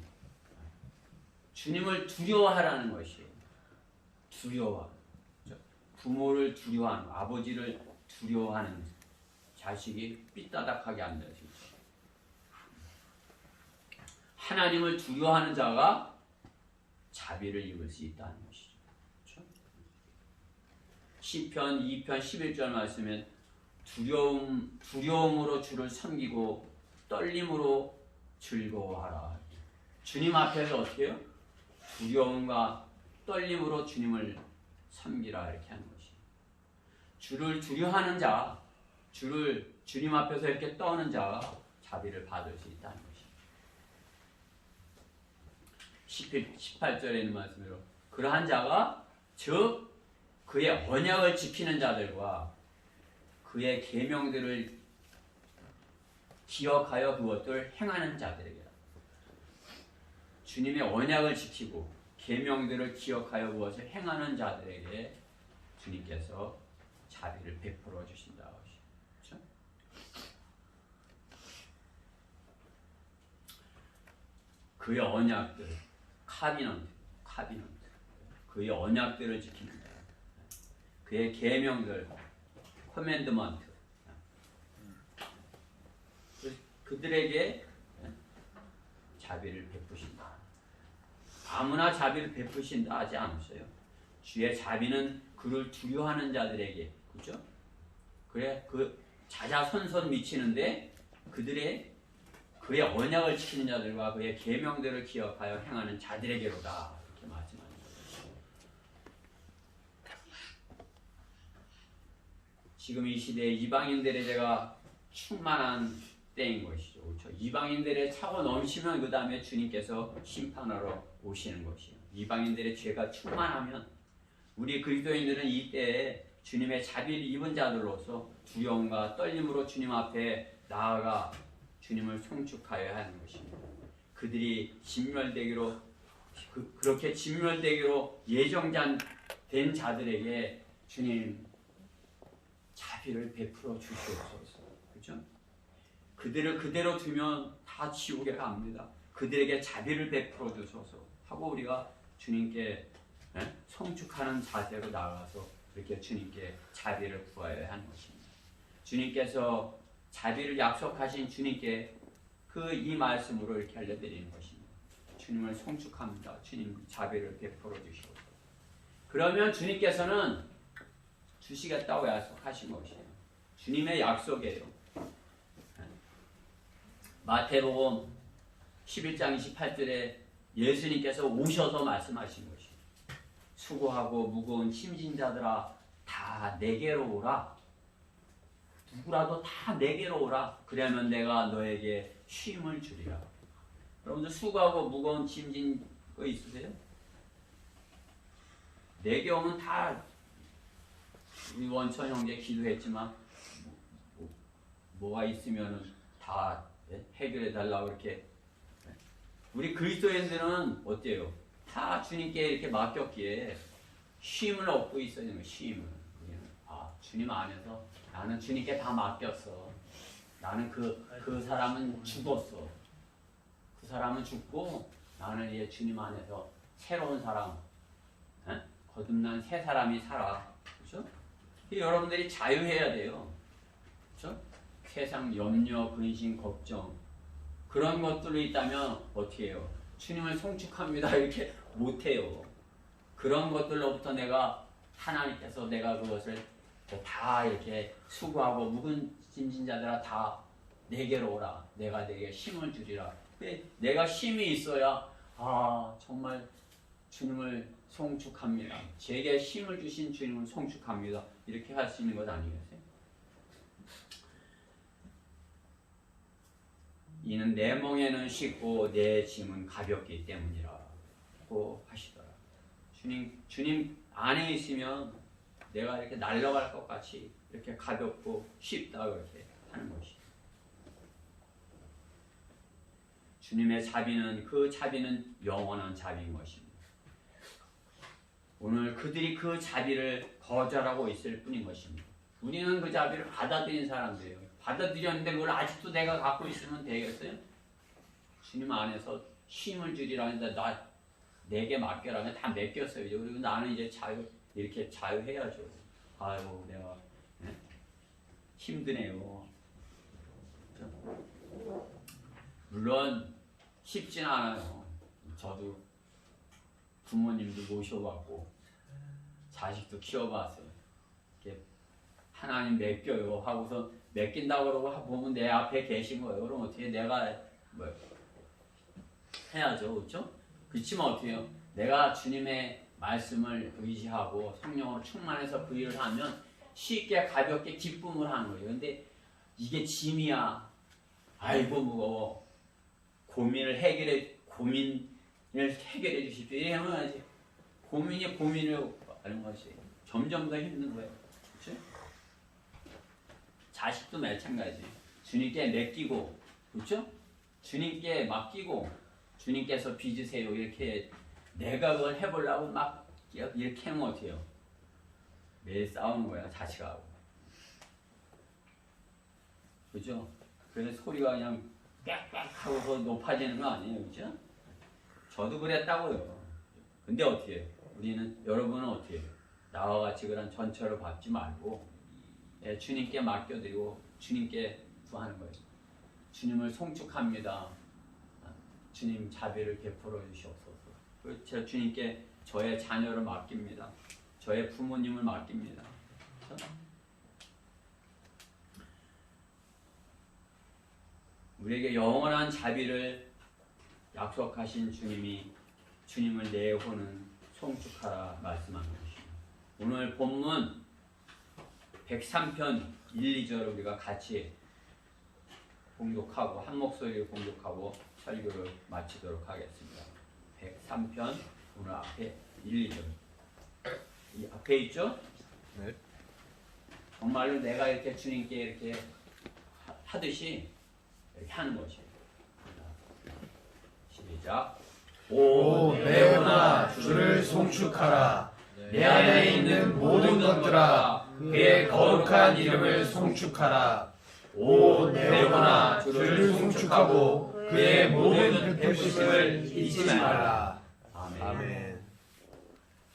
주님을 두려워하라는 것이에요. 두려워. 부모를 두려워하는 아버지를 두려워하는 자식이 삐따닥하게 안 되죠. 하나님을 두려워하는 자가 자비를 입을 수 있다는 것이죠. 그렇죠? 시편 2편 11절 말씀엔 두려움으로 주를 섬기고 떨림으로 즐거워하라. 주님 앞에서 어떻게 해요? 두려움과 떨림으로 주님을 섬기라 이렇게 하는 것이에요. 주를 두려워하는 자, 주님 앞에서 이렇게 떠는 자가 자비를 받을 수 있다는 것이에요. 18절에 있는 말씀으로 그러한 자가 즉 그의 언약을 지키는 자들과 그의 계명들을 기억하여 그것들 행하는 자들에게 주님의 언약을 지키고 계명들을 기억하여 그것을 행하는 자들에게 주님께서 자비를 베풀어 주신다. 그렇죠? 그의 언약들, 카비넌트, 그의 언약들을 지키는 자, 그의 계명들, 코맨드먼트, 그들에게 자비를 베푸신다. 아무나 자비를 베푸신다 하지 않았어요. 주의 자비는 그를 두려워하는 자들에게, 그렇죠? 그래 그 자자손손 미치는데 그의 언약을 지키는 자들과 그의 계명들을 기억하여 행하는 자들에게로다 이렇게 말씀하는 거예요. 지금 이 시대에 이방인들의 죄가 충만한 때인 것이죠. 그렇죠? 이방인들의 차고 넘치면 그 다음에 주님께서 심판하러 오시는 것이에요. 이방인들의 죄가 충만하면 우리 그리스도인들은 이때에 주님의 자비를 입은 자들로서 두려움과 떨림으로 주님 앞에 나아가 주님을 송축하여야 하는 것입니다. 그들이 진멸되기로 그렇게 진멸되기로 예정된 자들에게 주님 자비를 베풀어 주시옵소서. 그렇죠? 그들을 그대로 두면 다 지옥에 갑니다. 그들에게 자비를 베풀어 주소서 하고 우리가 주님께 송축하는 자세로 나아가서 이렇게 주님께 자비를 구하여야 하는 것입니다. 주님께서 자비를 약속하신 주님께 이 말씀으로 이렇게 알려드리는 것입니다. 주님을 송축합니다. 주님 자비를 베풀어 주시고 그러면 주님께서는 주시겠다고 약속하신 것이에요. 주님의 약속이에요. 마태복음 11장 28절에 예수님께서 오셔서 말씀하신 것이에요. 수고하고 무거운 짐진 자들아 다 내게로 오라. 누구라도 다 내게로 오라. 그러면 내가 너에게 쉼을 주리라. 여러분들 수고하고 무거운 짐진 거 있으세요? 내게 오면 다 우리 원천 형제 기도했지만 뭐가 있으면은 다 해결해 달라고 이렇게 우리 그리스도인들은 어때요? 다 주님께 이렇게 맡겼기에 쉼을 얻고 있어야 되는 거예요. 쉼을. 주님 안에서 나는 주님께 다 맡겼어. 나는 그 사람은 죽었어. 그 사람은 죽고 나는 이제 주님 안에서 새로운 사람, 거듭난 새 사람이 살아. 그렇죠? 여러분들이 자유해야 돼요. 그렇죠? 세상 염려, 근심, 걱정 그런 것들로 있다면 어떻게 해요? 주님을 송축합니다 이렇게 못해요. 그런 것들로부터 하나님께서 내가 그것을 다 이렇게 수고하고 묵은 짐진자들아 다 내게로 오라. 내가 내게 힘을 주리라. 내가 힘이 있어야 정말 주님을 송축합니다. 제게 힘을 주신 주님을 송축합니다. 이렇게 할 수 있는 것 아니겠어요? 이는 내 멍에는 쉽고 내 짐은 가볍기 때문이라고 하시더라. 주님 안에 있으면 내가 이렇게 날아갈 것 같이 이렇게 가볍고 쉽다 그렇게 하는 것이. 주님의 자비는 그 자비는 영원한 자비인 것입니다. 오늘 그들이 그 자비를 거절하고 있을 뿐인 것입니다. 우리는 그 자비를 받아들인 사람들이에요. 받아들였는데 그걸 아직도 내가 갖고 있으면 되겠어요? 주님 안에서 힘을 주리라는데 내게 맡겨라. 다 맡겼어요. 그리고 나는 이제 이렇게 자유해야죠. 아이고 내가 힘드네요. 물론 쉽진 않아요. 저도 부모님도 모셔봤고 자식도 키워봤어요. 이렇게 하나님 맡겨요 하고서 맡긴다고 그러고 보면 내 앞에 계신 거예요. 그럼 어떻게 내가 뭐 해야죠, 그렇죠? 그렇지만 어떻게 해요? 내가 주님의 말씀을 의지하고 성령으로 충만해서 그 일을 하면 쉽게 가볍게 기쁨을 하는 거예요. 근데 이게 짐이야. 아이고 무거워. 고민을 해결해 주십시오. 이러면 고민을 하는 것이 점점 더 힘든 거예요. 그렇죠? 자식도 마찬가지. 주님께 맡기고, 그렇죠? 주님께 맡기고, 주님께서 빚으세요. 이렇게 내가 그걸 해보려고 막 이렇게 하면 어때요? 매일 싸우는 거야, 자식하고. 그죠? 그래서 소리가 그냥 빽빽 하고서 높아지는 거 아니에요, 그죠? 저도 그랬다고요. 근데 어떻게 해요? 여러분은 어떻게 해요? 나와 같이 그런 전처를 밟지 말고, 주님께 맡겨드리고, 주님께 구하는 거예요. 주님을 송축합니다. 주님 자비를 베풀어 주시옵소서. 제가 주님께 저의 자녀를 맡깁니다. 저의 부모님을 맡깁니다. 그렇죠? 우리에게 영원한 자비를 약속하신 주님을 내 혼은 송축하라 말씀하는 것입니다. 오늘 본문 103편 1, 2절 우리가 같이 봉독하고 한 목소리로 봉독하고 설교를 마치도록 하겠습니다. 103편 오늘 앞에 1, 2절 이 앞에 있죠? 네. 정말로 내가 이렇게 주님께 이렇게 하듯이 이렇게 하는 것이에요. 시작. 오 내 혼아 주를 송축하라. 내 안에 있는 모든 것들아 그의 거룩한 이름을 송축하라. 오 내 혼아 주를 송축하고 그의 모든 베푸심을 잊지 말라. 아멘. 아멘.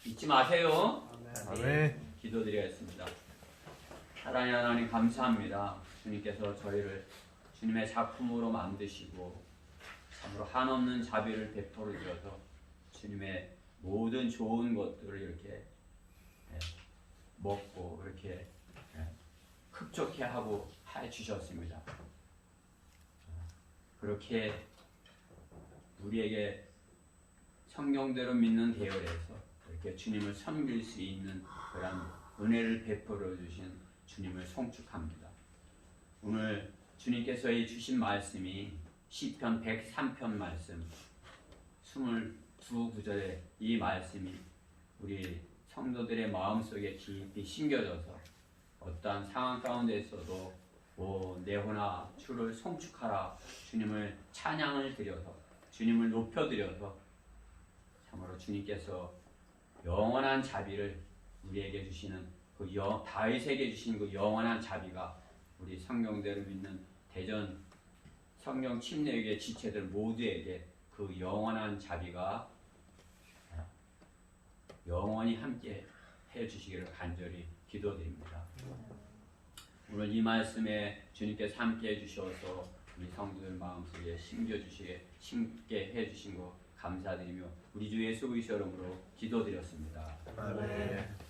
잊지 마세요. 아멘. 기도드리겠습니다. 사랑의 하나님 감사합니다. 주님께서 저희를 주님의 작품으로 만드시고 참으로 한없는 자비를 베풀어 주셔서 주님의 모든 좋은 것들을 이렇게 먹고 이렇게 흡족해 하고 해 주셨습니다. 그렇게 우리에게 성경대로 믿는 대열에서 이렇게 주님을 섬길 수 있는 그런 은혜를 베풀어 주신 주님을 송축합니다. 오늘 주님께서 주신 말씀이 시편 103편 말씀 22구절의 이 말씀이 우리 성도들의 마음속에 깊이 심겨져서 어떠한 상황 가운데 있어도 내 혼아 주를 송축하라. 주님을 찬양을 드려서 주님을 높여드려서 참으로 주님께서 영원한 자비를 우리에게 주시는 다윗에게 주신 그 영원한 자비가 우리 성경대로 믿는 대전 성경 침례교회 지체들 모두에게 그 영원한 자비가 영원히 함께 해주시기를 간절히 기도드립니다. 오늘 이 말씀에 주님께서 함께 해주셔서 우리 성도들 마음속에 심게 해주신 거 감사드리며 우리 주 예수 그리스도 이름으로 기도드렸습니다. 아멘.